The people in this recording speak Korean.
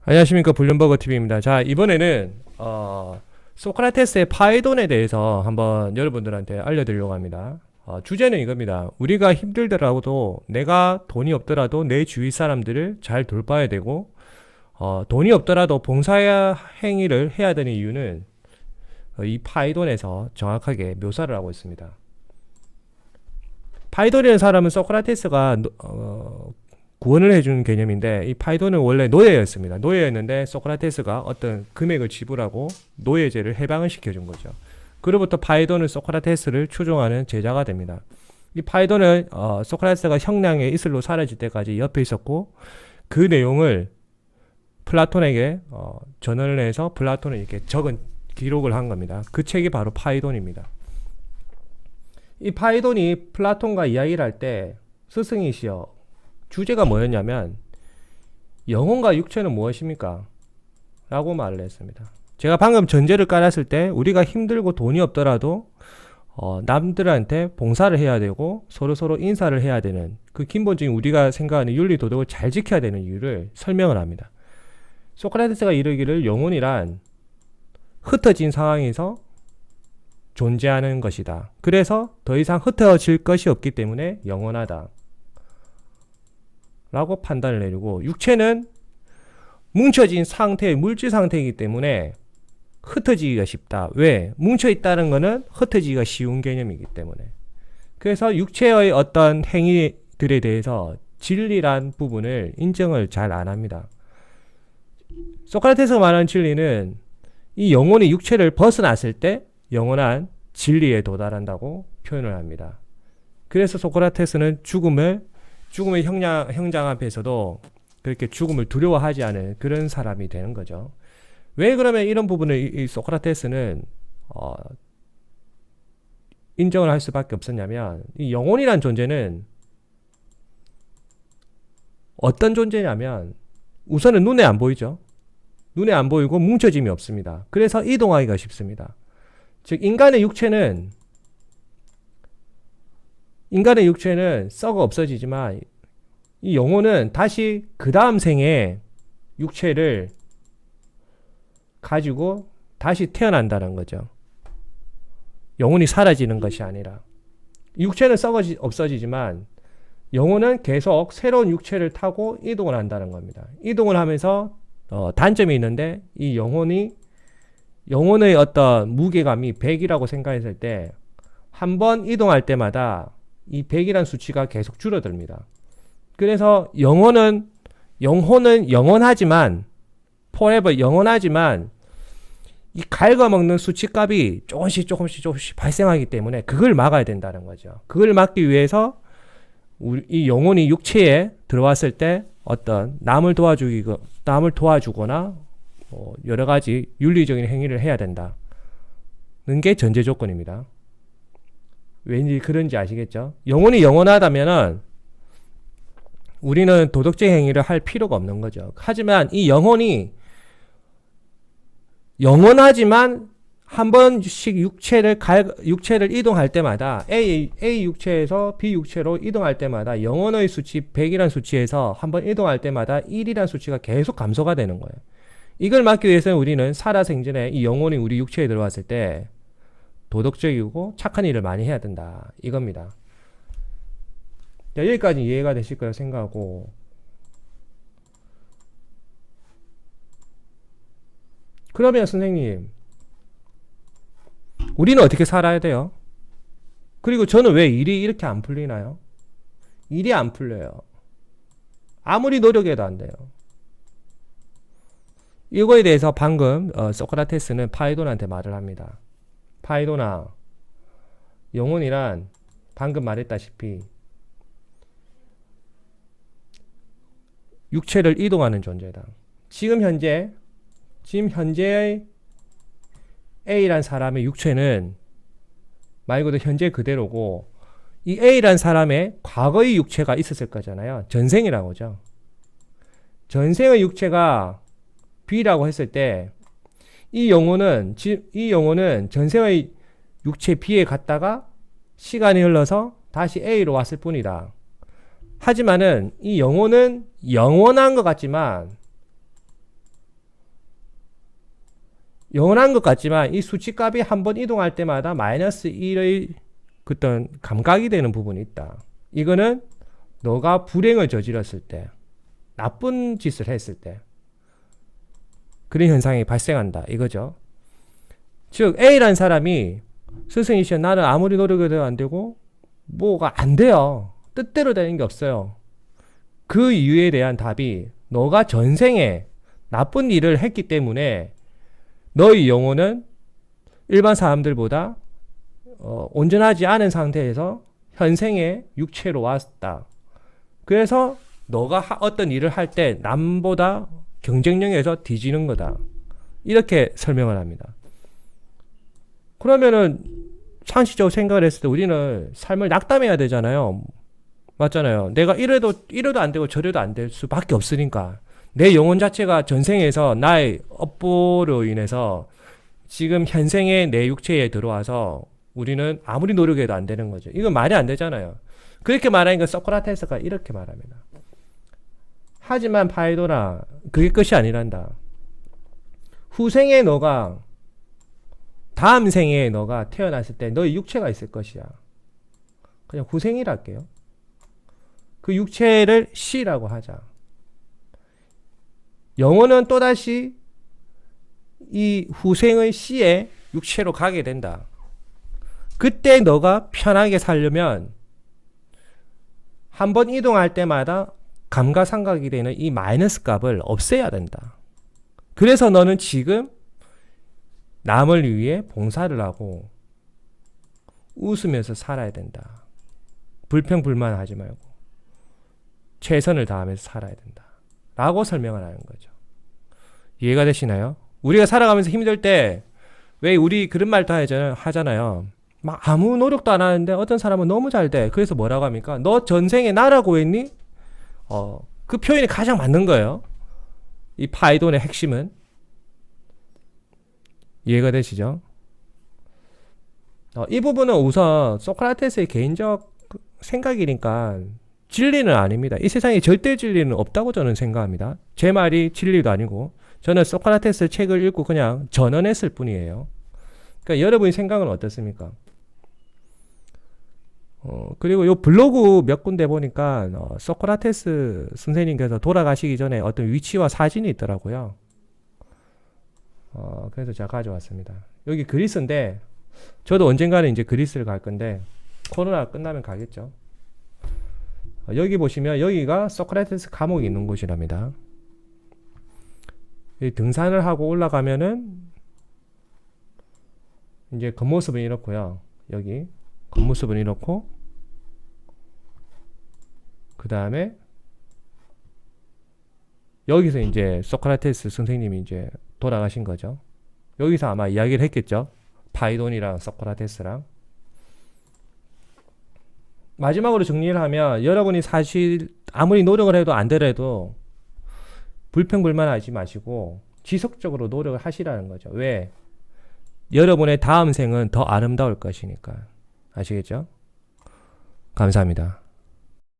안녕하십니까, 블룸버그 TV입니다. 자, 이번에는 소크라테스의 파이돈에 대해서 한번 여러분들한테 알려드리려고 합니다. 주제는 이겁니다. 우리가 힘들더라도, 내가 돈이 없더라도 내 주위 사람들을 잘 돌봐야 되고, 돈이 없더라도 봉사 행위를 해야 되는 이유는 이 파이돈에서 정확하게 묘사를 하고 있습니다. 파이돈이라는 사람은 소크라테스가 구원을 해주는 개념인데, 이 파이돈은 원래 노예였습니다. 노예였는데 소크라테스가 어떤 금액을 지불하고 노예제를 해방을 시켜준 거죠. 그로부터 파이돈은 소크라테스를 추종하는 제자가 됩니다. 이 파이돈은 소크라테스가 형량의 이슬로 사라질 때까지 옆에 있었고, 그 내용을 플라톤에게 전언을 해서 플라톤은 이렇게 적은 기록을 한 겁니다. 그 책이 바로 파이돈입니다. 이 파이돈이 플라톤과 이야기를 할 때, 스승이시여, 주제가 뭐였냐면 영혼과 육체는 무엇입니까? 라고 말을 했습니다. 제가 방금 전제를 깔았을 때 우리가 힘들고 돈이 없더라도 남들한테 봉사를 해야 되고 서로 인사를 해야 되는 그 기본적인 우리가 생각하는 윤리 도덕을 잘 지켜야 되는 이유를 설명을 합니다. 소크라테스가 이르기를 영혼이란 흩어진 상황에서 존재하는 것이다. 그래서 더 이상 흩어질 것이 없기 때문에 영원하다 라고 판단을 내리고, 육체는 뭉쳐진 상태의 물질 상태이기 때문에 흩어지기가 쉽다. 왜? 뭉쳐있다는 것은 흩어지기가 쉬운 개념이기 때문에. 그래서 육체의 어떤 행위들에 대해서 진리란 부분을 인정을 잘 안 합니다. 소크라테스가 말하는 진리는 이 영혼이 육체를 벗어났을 때 영원한 진리에 도달한다고 표현을 합니다. 그래서 소크라테스는 죽음의 형장 앞에서도 그렇게 죽음을 두려워하지 않은 그런 사람이 되는 거죠. 왜 그러면 이런 부분을 이 소크라테스는 인정을 할 수밖에 없었냐면, 이 영혼이란 존재는 어떤 존재냐면 우선은 눈에 안 보이죠. 눈에 안 보이고 뭉쳐짐이 없습니다. 그래서 이동하기가 쉽습니다. 즉 인간의 육체는 썩어 없어지지만 이 영혼은 다시 그 다음 생에 육체를 가지고 다시 태어난다는 거죠. 영혼이 사라지는 것이 아니라, 육체는 없어지지만 영혼은 계속 새로운 육체를 타고 이동을 한다는 겁니다. 이동을 하면서 단점이 있는데, 이 영혼의 어떤 무게감이 100이라고 생각했을 때 한 번 이동할 때마다 이 100이라는 수치가 계속 줄어듭니다. 그래서 영혼은 영원하지만, forever 영원하지만, 이 갉아먹는 수치값이 조금씩 발생하기 때문에 그걸 막아야 된다는 거죠. 그걸 막기 위해서 이 영혼이 육체에 들어왔을 때 어떤 남을 도와주거나 여러 가지 윤리적인 행위를 해야 된다는 게 전제 조건입니다. 왠지 그런지 아시겠죠? 영혼이 영원하다면은 우리는 도덕적 행위를 할 필요가 없는 거죠. 하지만 이 영혼이 영원하지만 한 번씩 육체를 이동할 때마다 A 육체에서 B 육체로 이동할 때마다 영혼의 수치 100이라는 수치에서 한 번 이동할 때마다 1이라는 수치가 계속 감소가 되는 거예요. 이걸 막기 위해서는 우리는 살아생전에 이 영혼이 우리 육체에 들어왔을 때 도덕적이고 착한 일을 많이 해야 된다, 이겁니다. 여기까지 이해가 되실 거라 생각하고, 그러면 선생님, 우리는 어떻게 살아야 돼요? 그리고 저는 왜 일이 이렇게 안 풀리나요? 일이 안 풀려요. 아무리 노력해도 안 돼요. 이거에 대해서 방금 소크라테스는 파이돈한테 말을 합니다. 파이돈아, 영혼이란 방금 말했다시피 육체를 이동하는 존재다. 지금 현재의 A란 사람의 육체는 말 그대로 현재 그대로고, 이 A란 사람의 과거의 육체가 있었을 거잖아요. 전생이라고 하죠. 전생의 육체가 B라고 했을 때 이 영혼은 전생의 육체 B에 갔다가 시간이 흘러서 다시 A로 왔을 뿐이다. 하지만은 이 영혼은 영원한 것 같지만 영원한 것 같지만 이 수치값이 한번 이동할 때마다 마이너스 1의 어떤 감각이 되는 부분이 있다. 이거는 너가 불행을 저질렀을 때, 나쁜 짓을 했을 때 그런 현상이 발생한다 이거죠. 즉 A라는 사람이 스승이 시험 나는 아무리 노력해도 안 되고 뭐가 안 돼요. 뜻대로 되는 게 없어요. 그 이유에 대한 답이 너가 전생에 나쁜 일을 했기 때문에 너의 영혼은 일반 사람들보다 온전하지 않은 상태에서 현생의 육체로 왔다. 그래서 너가 어떤 일을 할 때 남보다 경쟁력에서 뒤지는 거다. 이렇게 설명을 합니다. 그러면은 상식적으로 생각을 했을 때 우리는 삶을 낙담해야 되잖아요. 맞잖아요. 내가 이래도 안 되고 저래도 안 될 수밖에 없으니까. 내 영혼 자체가 전생에서 나의 업보로 인해서 지금 현생의 내 육체에 들어와서 우리는 아무리 노력해도 안 되는 거죠. 이건 말이 안 되잖아요. 그렇게 말하니까 소크라테스가 이렇게 말합니다. 하지만 파이도나 그게 끝이 아니란다. 후생에 너가 다음 생에 너가 태어났을 때 너의 육체가 있을 것이야. 그냥 후생이라 할게요. 그 육체를 씨라고 하자. 영혼은 또다시 이 후생의 씨에 육체로 가게 된다. 그때 너가 편하게 살려면 한번 이동할 때마다 감가상각이 되는 이 마이너스 값을 없애야 된다. 그래서 너는 지금 남을 위해 봉사를 하고 웃으면서 살아야 된다. 불평불만하지 말고 최선을 다하면서 살아야 된다. 라고 설명을 하는 거죠. 이해가 되시나요? 우리가 살아가면서 힘들 때 왜 우리 그런 말도 하잖아요. 막 아무 노력도 안 하는데 어떤 사람은 너무 잘 돼. 그래서 뭐라고 합니까? 너 전생에 나라고 했니? 그 표현이 가장 맞는 거예요. 이 파이돈의 핵심은. 이해가 되시죠? 이 부분은 우선 소크라테스의 개인적 생각이니까 진리는 아닙니다. 이 세상에 절대 진리는 없다고 저는 생각합니다. 제 말이 진리도 아니고 저는 소크라테스 책을 읽고 그냥 전언했을 뿐이에요. 그러니까 여러분의 생각은 어떻습니까? 그리고 요 블로그 몇 군데 보니까 소크라테스 선생님께서 돌아가시기 전에 어떤 위치와 사진이 있더라고요. 그래서 제가 가져왔습니다. 여기 그리스인데 저도 언젠가는 이제 그리스를 갈 건데 코로나 끝나면 가겠죠. 여기 보시면 여기가 소크라테스 감옥이 있는 곳이랍니다. 등산을 하고 올라가면은 이제 겉모습은 이렇고요. 여기 겉모습은 이렇고 그 다음에 여기서 이제 소크라테스 선생님이 이제 돌아가신 거죠. 여기서 아마 이야기를 했겠죠. 파이돈이랑 소크라테스랑. 마지막으로 정리를 하면 여러분이 사실 아무리 노력을 해도 안 되더라도 불평불만하지 마시고 지속적으로 노력을 하시라는 거죠. 왜? 여러분의 다음 생은 더 아름다울 것이니까. 아시겠죠? 감사합니다.